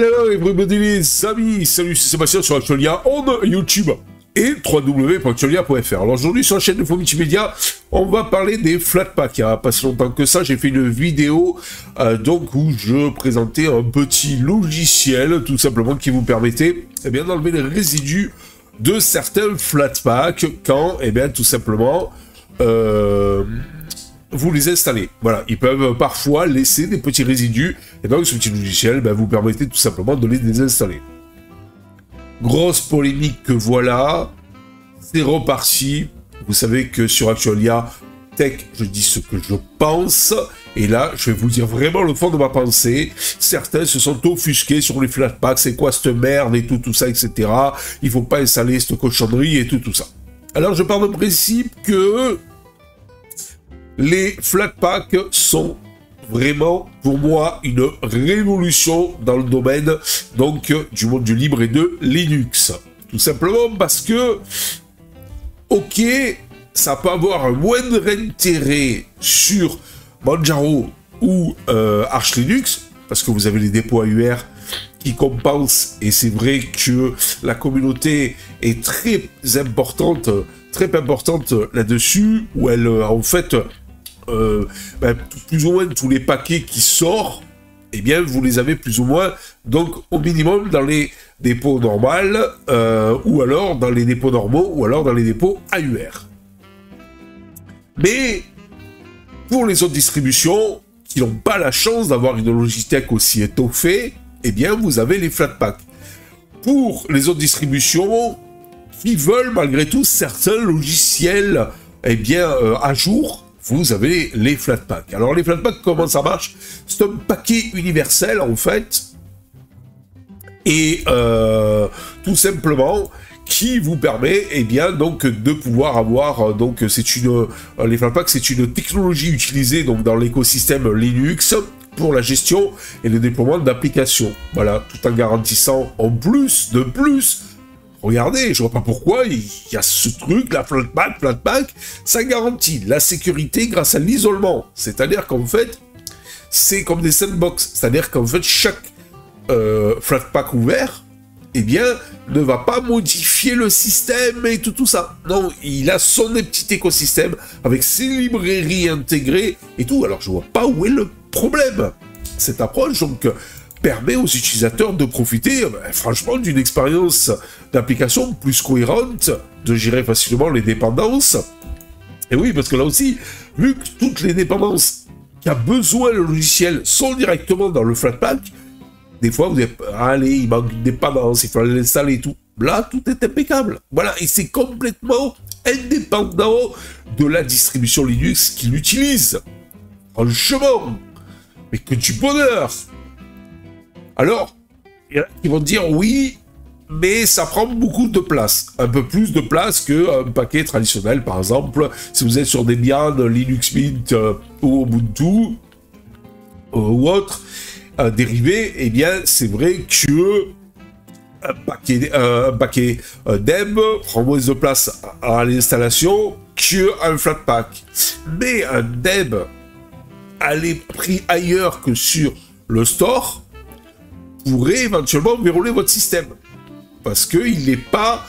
Hello everybody les amis, salut, c'est Sébastien sur Actualia on YouTube et www.actualia.fr. Alors aujourd'hui sur la chaîne de Faux Multimédia, on va parler des Flatpak. Il n'y a pas si longtemps que ça, j'ai fait une vidéo donc où je présentais un petit logiciel tout simplement qui vous permettait d'enlever les résidus de certains Flatpak quand tout simplement vous les installez. Voilà, ils peuvent parfois laisser des petits résidus, et donc ce petit logiciel vous permettez tout simplement de les désinstaller. Grosse polémique que voilà, c'est reparti. Vous savez que sur Actualia Tech, je dis ce que je pense, et là, je vais vous dire vraiment le fond de ma pensée. Certains se sont offusqués sur les Flatpak, c'est quoi cette merde, et tout ça, etc. Il faut pas installer cette cochonnerie, et tout ça. Alors, je pars du principe que les Flatpak sont vraiment, pour moi, une révolution dans le domaine donc du monde du libre et de Linux. Tout simplement parce que, ok, ça peut avoir un moindre intérêt sur Manjaro ou Arch Linux, parce que vous avez les dépôts AUR qui compensent, et c'est vrai que la communauté est très importante là-dessus, où elle, en fait, plus ou moins tous les paquets qui sortent, vous les avez plus ou moins, donc au minimum dans les dépôts normaux, ou alors dans les dépôts normaux, ou alors dans les dépôts AUR. Mais pour les autres distributions qui n'ont pas la chance d'avoir une Logitech aussi étoffée, vous avez les Flatpak. Pour les autres distributions qui veulent malgré tout certains logiciels à jour, vous avez les Flatpak. Alors les Flatpak, comment ça marche? C'est un paquet universel en fait, et tout simplement qui vous permet donc de pouvoir avoir les Flatpak, c'est une technologie utilisée donc dans l'écosystème Linux pour la gestion et le déploiement d'applications. Voilà, tout en garantissant en plus de plus. Regardez, je vois pas pourquoi, il y a ce truc, la Flatpak, ça garantit la sécurité grâce à l'isolement. C'est-à-dire qu'en fait, c'est comme des sandbox. C'est-à-dire qu'en fait, chaque Flatpak ouvert, ne va pas modifier le système et tout ça. Non, il a son petit écosystème avec ses librairies intégrées et tout. Alors, je vois pas où est le problème. Cette approche, donc, permet aux utilisateurs de profiter, franchement, d'une expérience d'application plus cohérente, de gérer facilement les dépendances. Et oui, parce que là aussi, vu que toutes les dépendances qu'a besoin le logiciel sont directement dans le Flatpak, des fois, vous êtes, allez, il manque une dépendance, il faut l'installer et tout. Là, tout est impeccable. Voilà, et c'est complètement indépendant de la distribution Linux qu'il utilise. Franchement, mais que du bonheur! Alors, il y en a qui vont dire oui, mais ça prend beaucoup de place. Un peu plus de place qu'un paquet traditionnel, par exemple. Si vous êtes sur Debian, Linux Mint ou Ubuntu ou autre dérivé, c'est vrai que un paquet Deb prend moins de place à l'installation qu'un Flatpak. Mais un Deb pris ailleurs que sur le store pourrait éventuellement verrouiller votre système. Parce qu'il n'est pas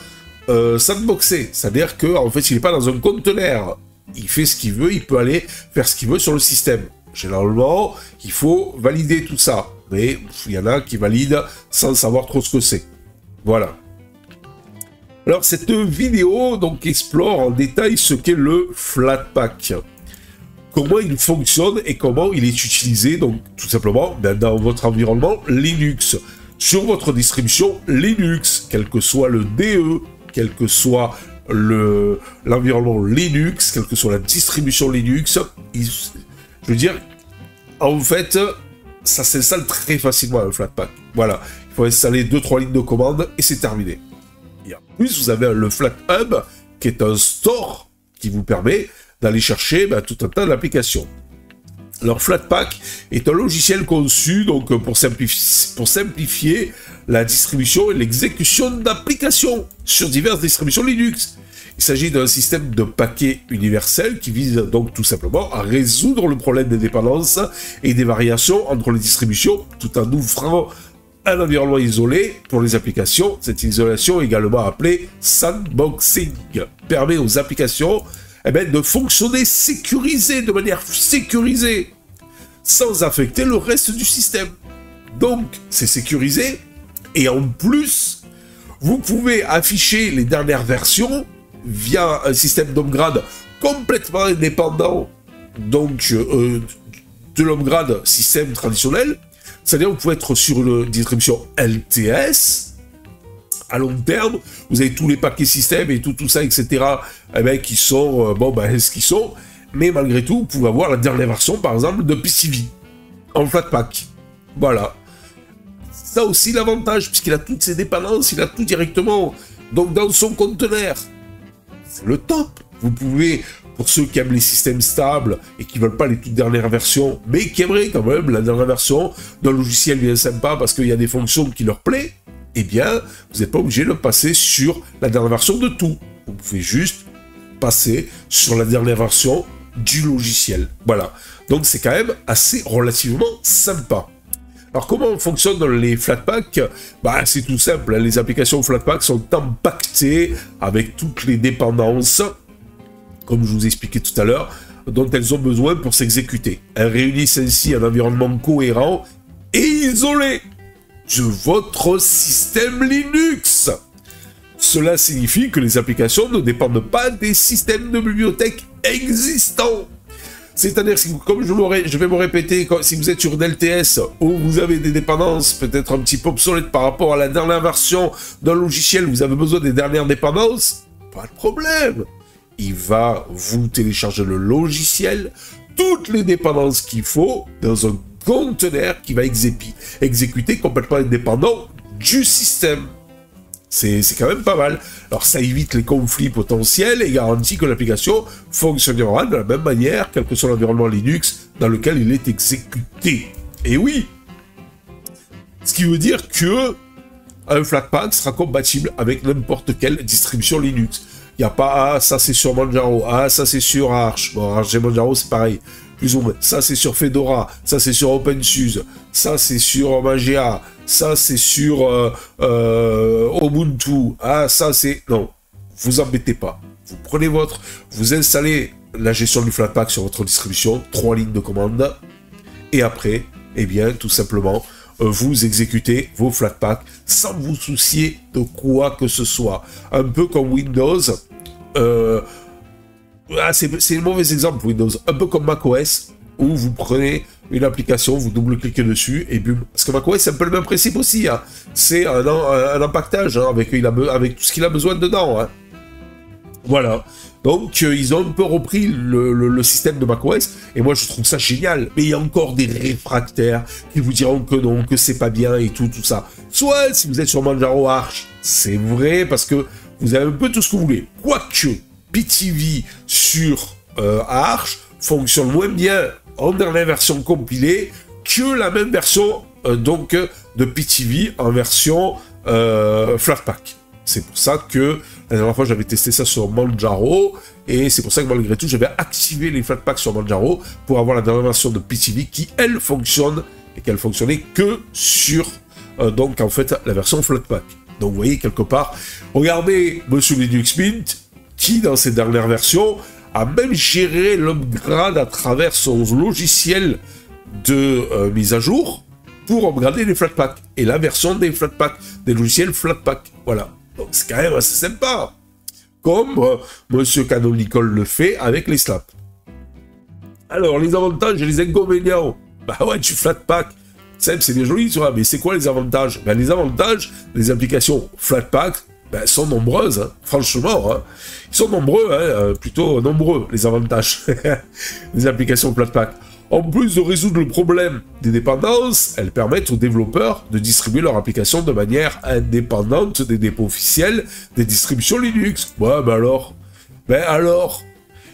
sandboxé. C'est-à-dire qu'en fait, il n'est pas dans un conteneur. Il fait ce qu'il veut, il peut aller faire ce qu'il veut sur le système. Généralement, il faut valider tout ça. Mais il y en a qui valident sans savoir trop ce que c'est. Voilà. Alors, cette vidéo donc explore en détail ce qu'est le Flatpak. Comment il fonctionne et comment il est utilisé, donc tout simplement dans votre environnement Linux, sur votre distribution Linux, quel que soit le DE, quel que soit l'environnement Linux, quelle que soit la distribution Linux, je veux dire, en fait, ça s'installe très facilement un Flatpak. Voilà, il faut installer 2-3 lignes de commande et c'est terminé. Et en plus, vous avez le FlatHub, qui est un store qui vous permet d'aller chercher tout un tas d'applications. Alors Flatpak est un logiciel conçu donc pour simplifier la distribution et l'exécution d'applications sur diverses distributions Linux. Il s'agit d'un système de paquets universel qui vise donc tout simplement à résoudre le problème des dépendances et des variations entre les distributions tout en offrant un environnement isolé pour les applications. Cette isolation, également appelée sandboxing, permet aux applications de fonctionner sécurisées, de manière sécurisée, sans affecter le reste du système. Donc, c'est sécurisé, et en plus, vous pouvez afficher les dernières versions via un système d'upgrade complètement indépendant donc, de l'upgrade système traditionnel. C'est-à-dire, vous pouvez être sur une distribution LTS, à long terme, vous avez tous les paquets système et tout ça, etc., qui sont, ce qu'ils sont, mais malgré tout, vous pouvez avoir la dernière version, par exemple, de PCV, en Flatpak. Voilà. Ça aussi, l'avantage, puisqu'il a toutes ses dépendances, il a tout directement, donc dans son conteneur. C'est le top. Vous pouvez, pour ceux qui aiment les systèmes stables et qui ne veulent pas les toutes dernières versions, mais qui aimeraient quand même la dernière version d'un logiciel bien sympa parce qu'il y a des fonctions qui leur plaisent, eh bien, vous n'êtes pas obligé de passer sur la dernière version de tout. Vous pouvez juste passer sur la dernière version du logiciel. Voilà. Donc, c'est quand même assez relativement sympa. Alors, comment fonctionnent les Flatpak? C'est tout simple. Les applications Flatpak sont empaquetées avec toutes les dépendances, comme je vous expliquais tout à l'heure, dont elles ont besoin pour s'exécuter. Elles réunissent ainsi un environnement cohérent et isolé de votre système Linux. Cela signifie que les applications ne dépendent pas des systèmes de bibliothèque existants. C'est-à-dire, comme je vais me répéter, si vous êtes sur une LTS où vous avez des dépendances peut-être un petit peu obsolètes par rapport à la dernière version d'un logiciel, vous avez besoin des dernières dépendances, pas de problème. Il va vous télécharger le logiciel, toutes les dépendances qu'il faut, dans un conteneur qui va exécuter complètement indépendant du système. C'est quand même pas mal. Alors ça évite les conflits potentiels et garantit que l'application fonctionnera de la même manière, quel que soit l'environnement Linux dans lequel il est exécuté. Et oui, ce qui veut dire que un Flatpak sera compatible avec n'importe quelle distribution Linux. Il n'y a pas, ah, ça c'est sur Manjaro, ah, ça c'est sur Arch. Bon, Arch et Manjaro c'est pareil, plus ou moins. Ça c'est sur Fedora, ça c'est sur OpenSUSE, ça c'est sur Mageia, ça c'est sur Ubuntu, ah, ça c'est... Non, vous embêtez pas. Vous prenez vous installez la gestion du Flatpak sur votre distribution, 3 lignes de commande, et après, eh bien, tout simplement, vous exécutez vos Flatpak sans vous soucier de quoi que ce soit. Un peu comme Windows. C'est le mauvais exemple, Windows. Un peu comme macOS, où vous prenez une application, vous double-cliquez dessus, et boum. Parce que macOS, c'est un peu le même principe aussi. Hein. C'est un empaquetage, hein, avec tout ce qu'il a besoin dedans. Hein. Voilà. Donc, ils ont un peu repris le système de macOS, et moi, je trouve ça génial. Mais il y a encore des réfractaires qui vous diront que non, que c'est pas bien, et tout ça. Soit, si vous êtes sur Manjaro Arch, c'est vrai, parce que vous avez un peu tout ce que vous voulez. Quoique, PTV sur Arch fonctionne moins bien en dernière version compilée que la même version donc de PTV en version Flatpak. C'est pour ça que la dernière fois j'avais testé ça sur Manjaro et c'est pour ça que malgré tout j'avais activé les Flatpak sur Manjaro pour avoir la dernière version de PTV qui elle fonctionne et qu'elle fonctionnait que sur donc en fait la version Flatpak. Donc vous voyez quelque part, regardez Monsieur Linux Mint qui dans ses dernières versions a même géré l'upgrade à travers son logiciel de mise à jour pour upgrader les Flatpak et la version des Flatpak, des logiciels Flatpak. Voilà. Donc c'est quand même assez sympa. Comme Monsieur Canonical le fait avec les slaps. Alors, les avantages et les inconvénients. Bah ouais, tu Flatpak. C'est bien joli, tu vois, mais c'est quoi les avantages? Ben, les avantages des applications Flatpak sont nombreuses, hein, franchement. Hein. Ils sont nombreux, hein, plutôt nombreux, les avantages des applications Flatpak. En plus de résoudre le problème des dépendances, elles permettent aux développeurs de distribuer leur application de manière indépendante des dépôts officiels des distributions Linux. Ouais, ben alors,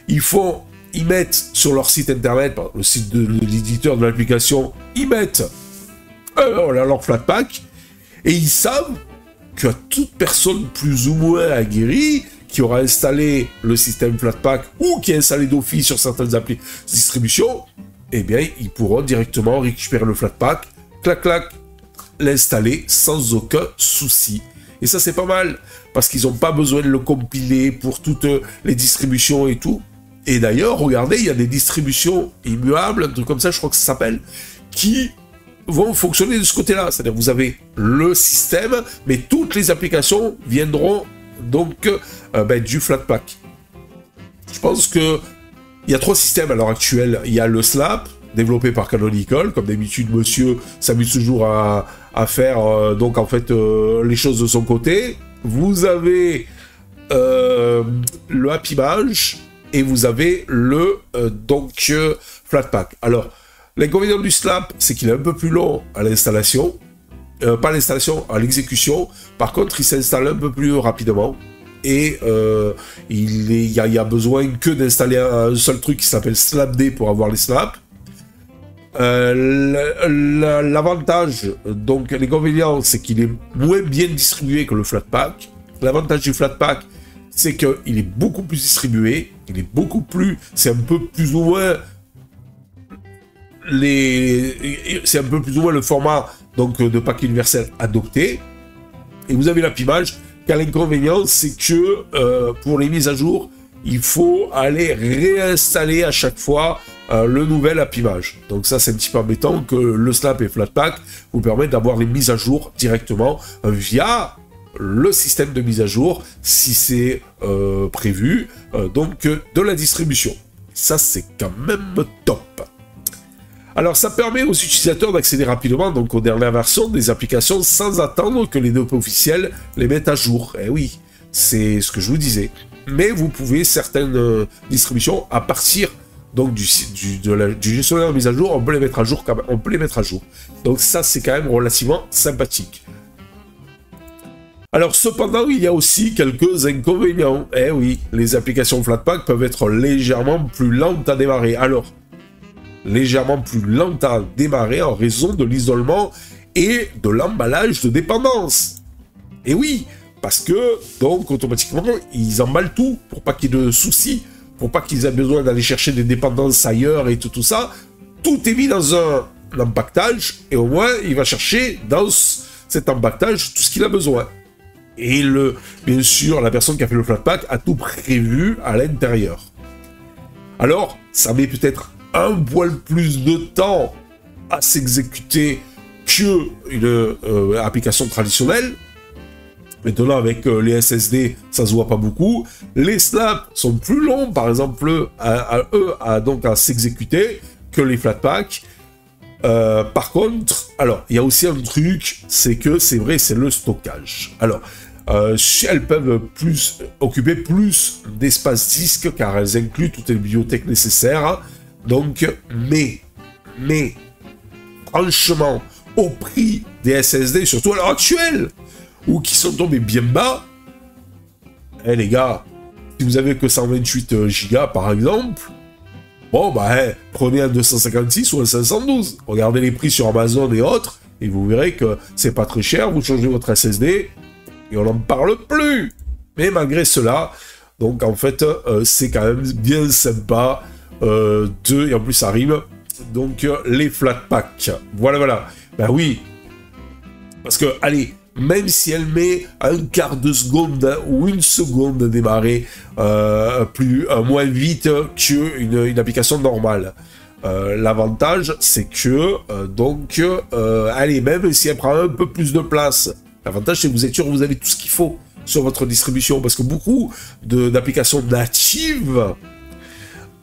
ils mettent sur leur site internet, le site de l'éditeur de l'application, ils mettent leur Flatpak, et ils savent que toute personne plus ou moins aguerrie qui aura installé le système Flatpak ou qui a installé d'office sur certaines distributions, eh bien, ils pourront directement récupérer le Flatpak, clac, clac, l'installer sans aucun souci. Et ça, c'est pas mal, parce qu'ils n'ont pas besoin de le compiler pour toutes les distributions et tout. Et d'ailleurs, regardez, il y a des distributions immuables, un truc comme ça, je crois que ça s'appelle, qui vont fonctionner de ce côté-là. C'est-à-dire vous avez le système, mais toutes les applications viendront donc du Flatpak. Je pense que il y a 3 systèmes à l'heure actuelle. Il y a le Slap, développé par Canonical, comme d'habitude, monsieur s'amuse toujours à faire donc en fait les choses de son côté. Vous avez le Happymage et vous avez le Flatpak. Alors, l'inconvénient du Slap, c'est qu'il est un peu plus long à l'installation. Pas à l'installation, à l'exécution. Par contre, il s'installe un peu plus rapidement. Et il y a besoin que d'installer un seul truc qui s'appelle SlapD pour avoir les snaps. L'avantage, donc l'inconvénient, c'est qu'il est moins bien distribué que le Flatpak. L'avantage du Flatpak, c'est qu'il est beaucoup plus distribué, il est beaucoup plus, c'est un peu plus ou moins le format donc de pack universel adopté. Et vous avez l'Happymage, car l'inconvénient, c'est que pour les mises à jour, il faut aller réinstaller à chaque fois le nouvel Happymage. Donc ça, c'est un petit peu embêtant que le Slap et Flatpak vous permettent d'avoir les mises à jour directement via le système de mise à jour, si c'est prévu, donc de la distribution. Ça, c'est quand même top. Alors, ça permet aux utilisateurs d'accéder rapidement donc aux dernières versions des applications sans attendre que les développeurs officiels les mettent à jour. Eh oui, c'est ce que je vous disais. Mais vous pouvez, certaines distributions, à partir donc du gestionnaire de mise à jour, on peut les mettre à jour quand même, on peut les mettre à jour. Donc ça, c'est quand même relativement sympathique. Alors, cependant, il y a aussi quelques inconvénients. Eh oui, les applications Flatpak peuvent être légèrement plus lentes à démarrer. Alors, légèrement plus lentes à démarrer en raison de l'isolement et de l'emballage de dépendance. Et oui, parce que, donc, automatiquement, ils emballent tout pour pas qu'il y ait de soucis, pour pas qu'ils aient besoin d'aller chercher des dépendances ailleurs et tout ça. Tout est mis dans un empaquetage et au moins, il va chercher dans cet empaquetage tout ce qu'il a besoin. Et bien sûr, la personne qui a fait le Flatpak a tout prévu à l'intérieur. Alors, ça met peut-être un poil plus de temps à s'exécuter qu'une application traditionnelle. Maintenant, avec les SSD, ça se voit pas beaucoup. Les snaps sont plus longs, par exemple, à s'exécuter que les Flatpak. Par contre, alors, il y a aussi un truc, c'est que, c'est vrai, c'est le stockage. Alors, elles peuvent occuper plus d'espace disque, car elles incluent toutes les bibliothèques nécessaires. Donc, mais, franchement, au prix des SSD, surtout à l'heure actuelle, ou qui sont tombés bien bas, les gars, si vous avez que 128 Go par exemple, bon, prenez un 256 ou un 512. Regardez les prix sur Amazon et autres, et vous verrez que c'est pas très cher, vous changez votre SSD, et on n'en parle plus. Mais malgré cela, donc en fait, c'est quand même bien sympa, et en plus ça rime, donc les Flatpak. Voilà. Ben oui, parce que, allez, même si elle met un quart de seconde ou une seconde à démarrer moins vite qu'une application normale. L'avantage, c'est que, allez, même si elle prend un peu plus de place, l'avantage, c'est que vous êtes sûr que vous avez tout ce qu'il faut sur votre distribution, parce que beaucoup d'applications natives,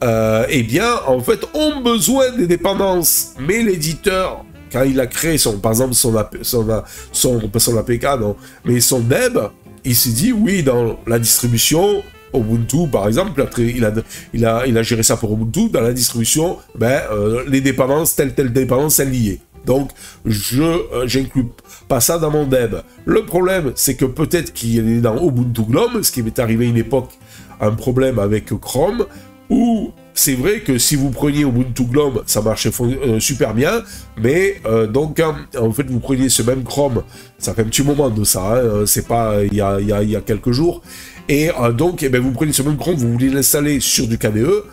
en fait, ont besoin des dépendances, mais l'éditeur, quand il a créé par exemple son APK, non, mais son DEB, il s'est dit, oui, dans la distribution, Ubuntu, par exemple, il a géré ça pour Ubuntu, dans la distribution, les dépendances, telle dépendance, elle y est. Donc, j'inclus pas ça dans mon DEB. Le problème, c'est que peut-être qu'il est dans Ubuntu GNOME, ce qui m'est arrivé à une époque, un problème avec Chrome, où c'est vrai que si vous preniez Ubuntu GNOME, ça marchait super bien, mais en fait, vous preniez ce même Chrome, ça fait un petit moment de ça, hein, c'est pas il y a quelques jours, et vous prenez ce même Chrome, vous voulez l'installer sur du KDE,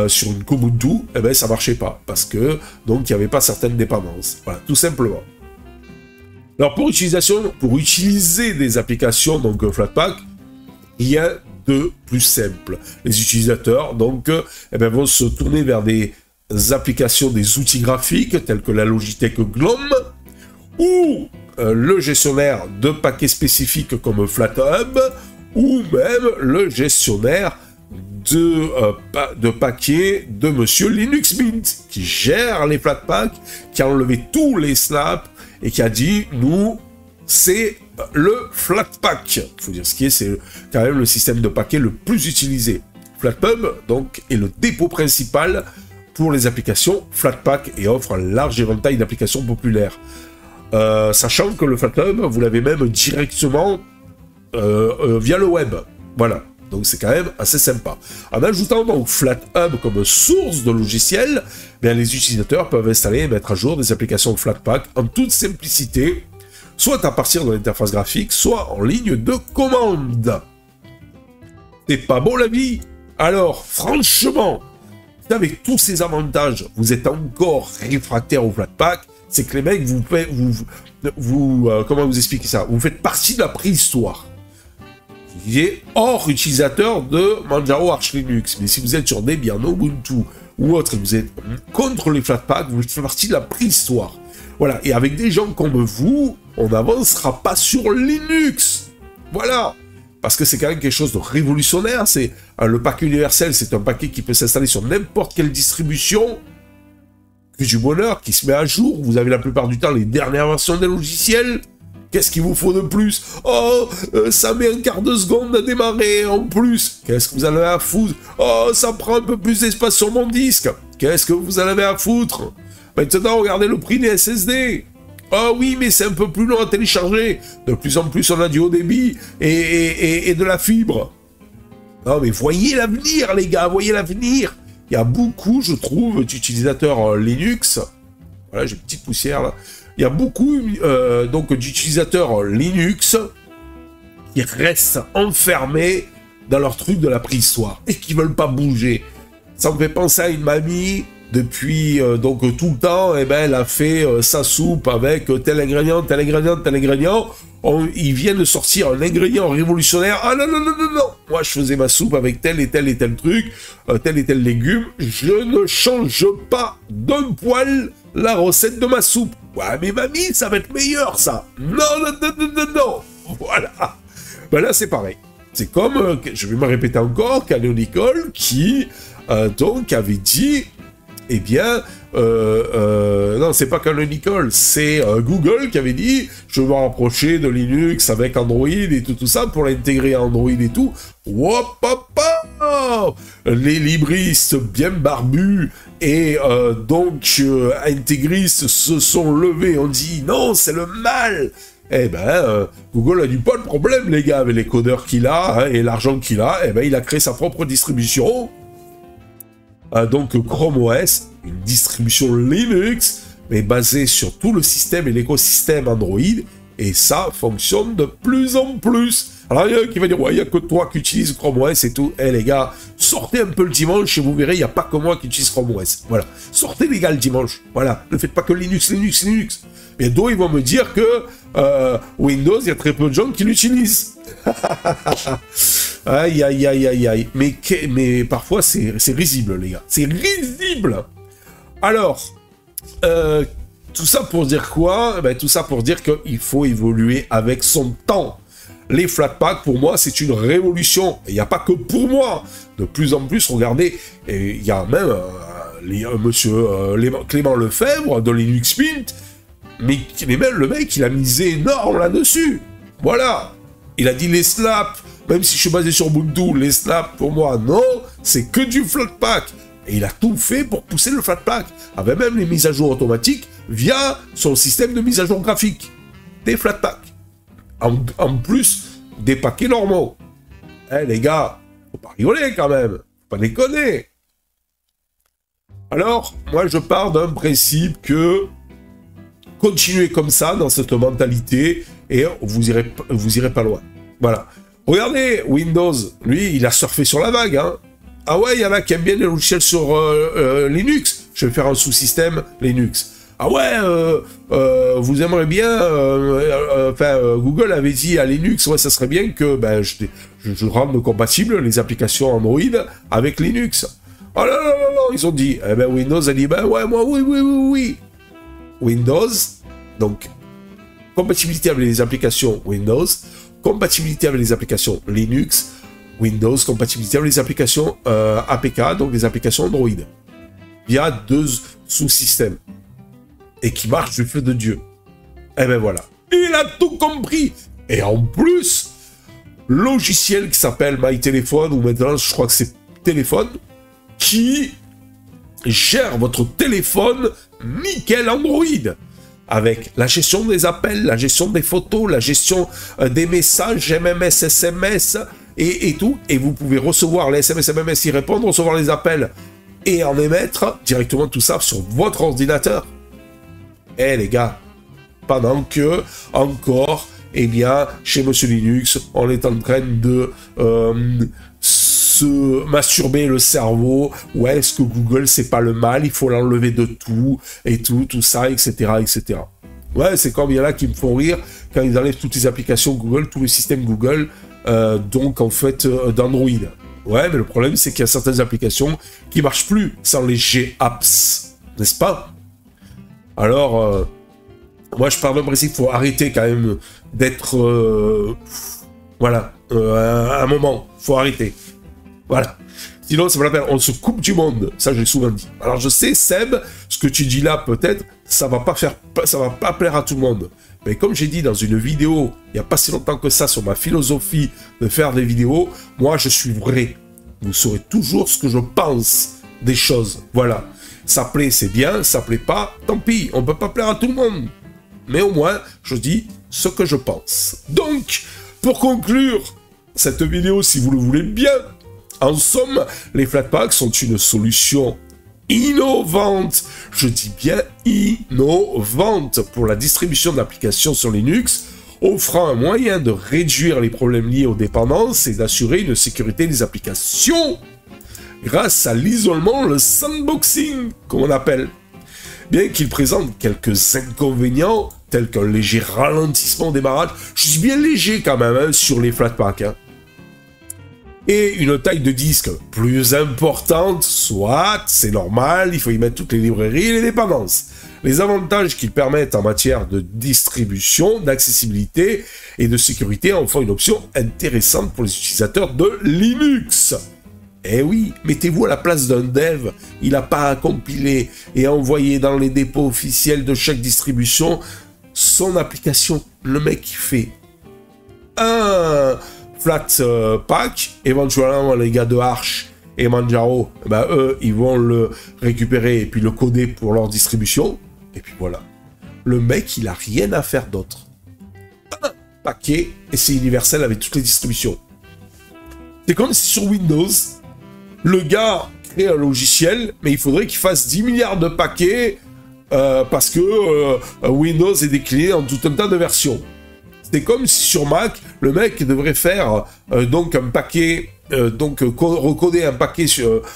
sur une Ubuntu, ça marchait pas, parce que, donc, il n'y avait pas certaines dépendances. Voilà, tout simplement. Alors pour utiliser des applications, donc Flatpak, rien de plus simple. Les utilisateurs, donc, vont se tourner vers des applications, des outils graphiques, tels que la Logitech Glom, ou le gestionnaire de paquets spécifiques comme FlatHub, ou même le gestionnaire de paquets de Monsieur Linux Mint, qui gère les Flatpak, qui a enlevé tous les snaps, et qui a dit, nous, c'est le Flatpak. Il faut dire ce qui est, c'est quand même le système de paquets le plus utilisé. FlatPub, donc, est le dépôt principal pour les applications Flatpak et offre un large éventail d'applications populaires. Sachant que le FlatPub, vous l'avez même directement via le web. Voilà. Donc c'est quand même assez sympa. En ajoutant donc FlatHub comme source de logiciel, bien, les utilisateurs peuvent installer et mettre à jour des applications Flatpak en toute simplicité, soit à partir de l'interface graphique, soit en ligne de commande. C'est pas bon la vie? Alors, franchement, avec tous ces avantages, vous êtes encore réfractaire au Flatpak, c'est que les mecs, comment vous expliquer ça? Vous faites partie de la préhistoire. Vous êtes hors utilisateur de Manjaro Arch Linux. Mais si vous êtes sur Debian, Ubuntu ou autre, et vous êtes contre les Flatpak, vous faites partie de la préhistoire. Voilà, et avec des gens comme vous, on n'avancera pas sur Linux. Voilà, parce que c'est quand même quelque chose de révolutionnaire. C'est le paquet universel, c'est un paquet qui peut s'installer sur n'importe quelle distribution. Que du bonheur, qui se met à jour. Vous avez la plupart du temps les dernières versions des logiciels. Qu'est-ce qu'il vous faut de plus? Oh, ça met un quart de seconde à démarrer en plus. Qu'est-ce que vous en avez à foutre? Oh, ça prend un peu plus d'espace sur mon disque. Qu'est-ce que vous en avez à foutre? Maintenant, regardez le prix des SSD. Oh oui, mais c'est un peu plus long à télécharger. De plus en plus, on a du haut débit et de la fibre. Non, mais voyez l'avenir, les gars, voyez l'avenir. Il y a beaucoup, je trouve, d'utilisateurs Linux. Voilà, j'ai une petite poussière là. Il y a beaucoup donc d'utilisateurs Linux qui restent enfermés dans leur truc de la préhistoire et qui veulent pas bouger. Ça me fait penser à une mamie depuis donc tout le temps. Et ben elle a fait sa soupe avec tel ingrédient, tel ingrédient, tel ingrédient. Ils viennent de sortir un ingrédient révolutionnaire. Ah non non non non non. Moi je faisais ma soupe avec tel et tel et tel truc, tel et tel légume. Je ne change pas d'un poil la recette de ma soupe. Ouais, mais mamie, ça va être meilleur, ça. Non, non, non, non, non, non. Voilà. Ben là, c'est pareil. C'est comme, je vais me répéter encore, Canonical qui, donc, avait dit, eh bien, non, c'est pas Canonical, c'est Google qui avait dit, je vais me rapprocher de Linux avec Android et tout ça pour l'intégrer à Android et tout. Hop, hop, hop. Les libristes bien barbus et donc intégristes se sont levés, on dit non, c'est le mal. Eh ben, Google a dit pas de problème, les gars, avec les codeurs qu'il a hein, et l'argent qu'il a, eh ben, il a créé sa propre distribution. Donc Chrome OS, une distribution Linux, mais basée sur tout le système et l'écosystème Android, et ça fonctionne de plus en plus. Alors il y en a qui va dire, ouais, il n'y a que toi qui utilise Chrome OS et tout. Eh les gars, sortez un peu le dimanche et vous verrez, il n'y a pas que moi qui utilise Chrome OS. Voilà, sortez les gars le dimanche. Voilà, ne faites pas que Linux, Linux, Linux. Et donc ils vont me dire que Windows, il y a très peu de gens qui l'utilisent. Aïe, aïe, aïe, aïe, aïe. Mais parfois, c'est risible, les gars. C'est risible. Alors, tout ça pour dire quoi? Ben, tout ça pour dire qu'il faut évoluer avec son temps. Les Flatpak, pour moi, c'est une révolution. Il n'y a pas que pour moi. De plus en plus, regardez, il y a même monsieur Clément Lefebvre de Linux Mint, mais le mec, il a misé énorme là-dessus. Voilà. Il a dit les snaps, même si je suis basé sur Ubuntu, les snaps, pour moi, non, c'est que du Flatpak. Et il a tout fait pour pousser le Flatpak, avec même les mises à jour automatiques via son système de mise à jour graphique. Des Flatpak. En plus des paquets normaux. Eh les gars, faut pas rigoler quand même, faut pas déconner. Alors, moi je pars d'un principe que continuez comme ça, dans cette mentalité, et vous irez pas loin. Voilà. Regardez, Windows, lui, il a surfé sur la vague, hein. Ah ouais, il y en a qui aiment bien les logiciels sur Linux. Je vais faire un sous-système Linux. ah ouais, vous aimeriez bien, Google avait dit à Linux, ouais, ça serait bien que ben, je rende compatible les applications Android avec Linux. Oh là là là là, ils ont dit, eh ben Windows a dit, ben ouais, moi, oui. Windows, donc, compatibilité avec les applications Windows, compatibilité avec les applications Linux, Windows, compatibilité avec les applications APK, donc les applications Android. Il y a 2 sous-systèmes. Et qui marchent du feu de Dieu. Eh ben voilà. Il a tout compris. Et en plus, logiciel qui s'appelle MyTelephone, ou maintenant je crois que c'est Téléphone, qui gère votre téléphone nickel Android. Avec la gestion des appels, la gestion des photos, la gestion des messages, MMS, SMS, et tout. Et vous pouvez recevoir les SMS, MMS, y répondre, recevoir les appels, et en émettre directement tout ça sur votre ordinateur. Eh les gars, pendant que, encore, eh bien, chez Monsieur Linux, on est en train de se masturber le cerveau. Ouais, est-ce que Google, c'est pas le mal, il faut l'enlever de tout, et tout ça, etc., etc. Ouais, c'est comme il y en a qui me font rire quand ils enlèvent toutes les applications Google, tous les systèmes Google, donc en fait, d'Android. Ouais, mais le problème, c'est qu'il y a certaines applications qui marchent plus sans les G-Apps, n'est-ce pas? Alors, moi je pars d'un principe, il faut arrêter quand même d'être... voilà, à un moment, il faut arrêter. Voilà. Sinon, ça va la peine, on se coupe du monde, ça je l'ai souvent dit. Alors je sais, Seb, ce que tu dis là, peut-être, ça va pas plaire à tout le monde. Mais comme j'ai dit dans une vidéo, il n'y a pas si longtemps que ça, sur ma philosophie de faire des vidéos, moi je suis vrai. Vous saurez toujours ce que je pense des choses, voilà. Ça plaît, c'est bien, ça plaît pas, tant pis, on peut pas plaire à tout le monde. Mais au moins, je dis ce que je pense. Donc, pour conclure cette vidéo, si vous le voulez bien, en somme, les Flatpaks sont une solution innovante, je dis bien innovante, pour la distribution d'applications sur Linux, offrant un moyen de réduire les problèmes liés aux dépendances et d'assurer une sécurité des applications grâce à l'isolement, le sandboxing, comme on appelle. Bien qu'il présente quelques inconvénients, tels qu'un léger ralentissement au démarrage, je suis bien léger quand même hein, sur les Flatpaks, hein. Et une taille de disque plus importante, soit, c'est normal, il faut y mettre toutes les librairies et les dépendances. Les avantages qu'ils permettent en matière de distribution, d'accessibilité et de sécurité en font une option intéressante pour les utilisateurs de Linux. Eh oui, mettez-vous à la place d'un dev, il n'a pas à compiler et à envoyer dans les dépôts officiels de chaque distribution son application. Le mec qui fait un Flatpak, éventuellement les gars de Arch et Manjaro, ben eux, ils vont le récupérer et puis le coder pour leur distribution, et puis voilà. Le mec, il a rien à faire d'autre. Un paquet, et c'est universel avec toutes les distributions. C'est comme si sur Windows, le gars crée un logiciel, mais il faudrait qu'il fasse 10 milliards de paquets parce que Windows est décliné en tout un tas de versions. C'est comme si sur Mac, le mec devrait faire donc un paquet, recoder un paquet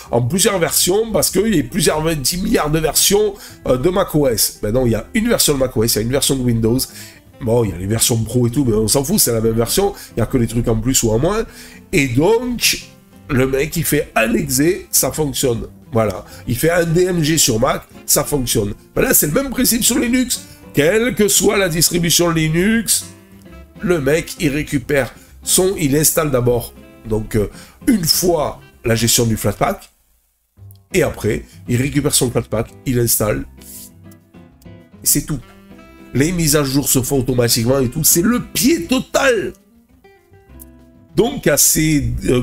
en plusieurs versions parce qu'il y a 10 milliards de versions de macOS. Ben non, il y a une version de macOS, il y a une version de Windows. Bon, il y a les versions pro et tout, mais on s'en fout, c'est la même version. Il n'y a que des trucs en plus ou en moins. Et donc, le mec, il fait un exe, ça fonctionne. Voilà. Il fait un DMG sur Mac, ça fonctionne. Ben là, c'est le même principe sur Linux. Quelle que soit la distribution Linux, le mec, il récupère il installe d'abord, donc, une fois la gestion du Flatpak, et après, il récupère son Flatpak, il installe, et c'est tout. Les mises à jour se font automatiquement et tout, c'est le pied total. Donc,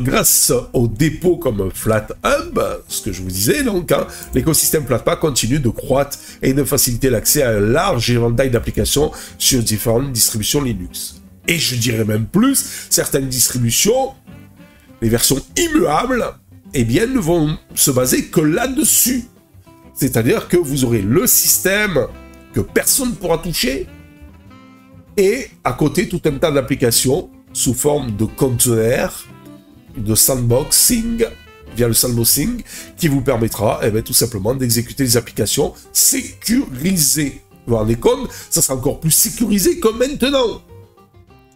grâce aux dépôts comme FlatHub, ce que je vous disais, donc, hein, l'écosystème Flatpak continue de croître et de faciliter l'accès à un large éventail d'applications sur différentes distributions Linux. Et je dirais même plus, certaines distributions, les versions immuables, eh bien, ne vont se baser que là-dessus. C'est-à-dire que vous aurez le système que personne ne pourra toucher, et à côté, tout un tas d'applications sous forme de conteneurs, de sandboxing, via le Salmosync, qui vous permettra tout simplement d'exécuter les applications sécurisées. Vous vous rendez compte? Ça sera encore plus sécurisé que maintenant.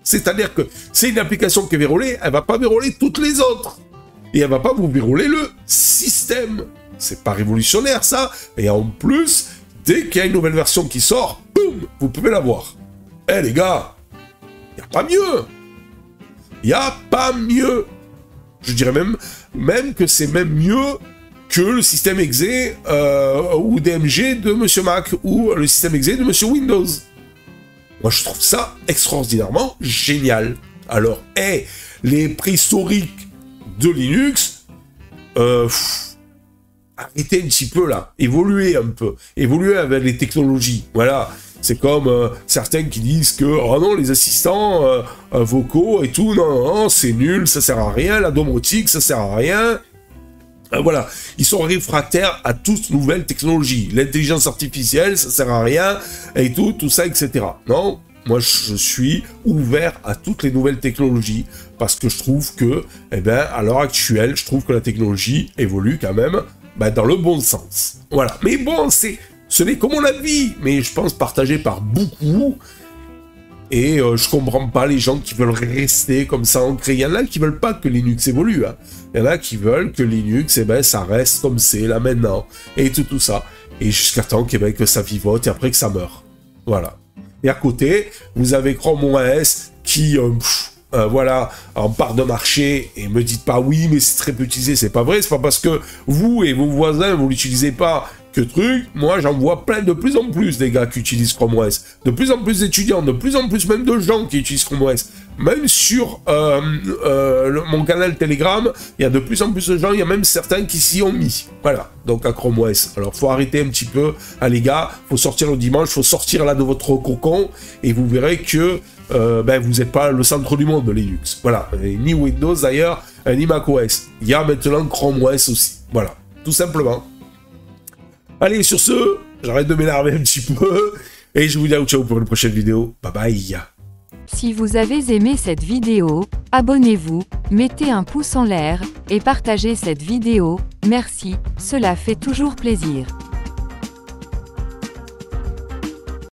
C'est-à-dire que c'est une application qui est verrouillée, elle ne va pas verrouiller toutes les autres. Et elle ne va pas vous verrouiller le système. C'est pas révolutionnaire, ça. Et en plus, dès qu'il y a une nouvelle version qui sort, boum, vous pouvez l'avoir. Eh les gars, il n'y a pas mieux. Il n'y a pas mieux. Je dirais même que c'est même mieux que le système exe ou DMG de Monsieur Mac ou le système exe de Monsieur Windows. Moi, je trouve ça extraordinairement génial. Alors, les préhistoriques de Linux, arrêtez un petit peu là, évoluez un peu, évoluez avec les technologies. Voilà, c'est comme certains qui disent que oh non, les assistants vocaux et tout, non, c'est nul, ça sert à rien, la domotique, ça sert à rien. Voilà, ils sont réfractaires à toute nouvelle technologie. L'intelligence artificielle, ça sert à rien, et tout ça, etc. Non, moi je suis ouvert à toutes les nouvelles technologies, parce que je trouve que, à l'heure actuelle, je trouve que la technologie évolue quand même dans le bon sens. Voilà, mais bon, ce n'est que mon avis, mais je pense partagé par beaucoup. Et je comprends pas les gens qui veulent rester comme ça ancrés. Il y en a qui veulent pas que Linux évolue. Hein. Il y en a qui veulent que Linux, ça reste comme c'est là maintenant. Et tout ça. Et jusqu'à temps que ça vivote et après que ça meurt. Voilà. Et à côté, vous avez Chrome OS qui, voilà, en part de marché. Et me dites pas oui, mais c'est très peu utilisé. C'est pas vrai. C'est pas parce que vous et vos voisins, vous l'utilisez pas que truc, moi j'en vois plein de plus en plus des gars qui utilisent Chrome OS, de plus en plus d'étudiants, de plus en plus même de gens qui utilisent Chrome OS, même sur mon canal Telegram, il y a de plus en plus de gens, il y a même certains qui s'y ont mis, voilà, donc à Chrome OS. Alors faut arrêter un petit peu, les gars, faut sortir le dimanche, faut sortir là de votre cocon, et vous verrez que vous n'êtes pas le centre du monde de Linux, voilà, et ni Windows d'ailleurs, ni macOS, il y a maintenant Chrome OS aussi, voilà, tout simplement. Allez, sur ce, j'arrête de m'énerver un petit peu, et je vous dis ciao pour une prochaine vidéo. Bye bye. Si vous avez aimé cette vidéo, abonnez-vous, mettez un pouce en l'air, et partagez cette vidéo, merci, cela fait toujours plaisir.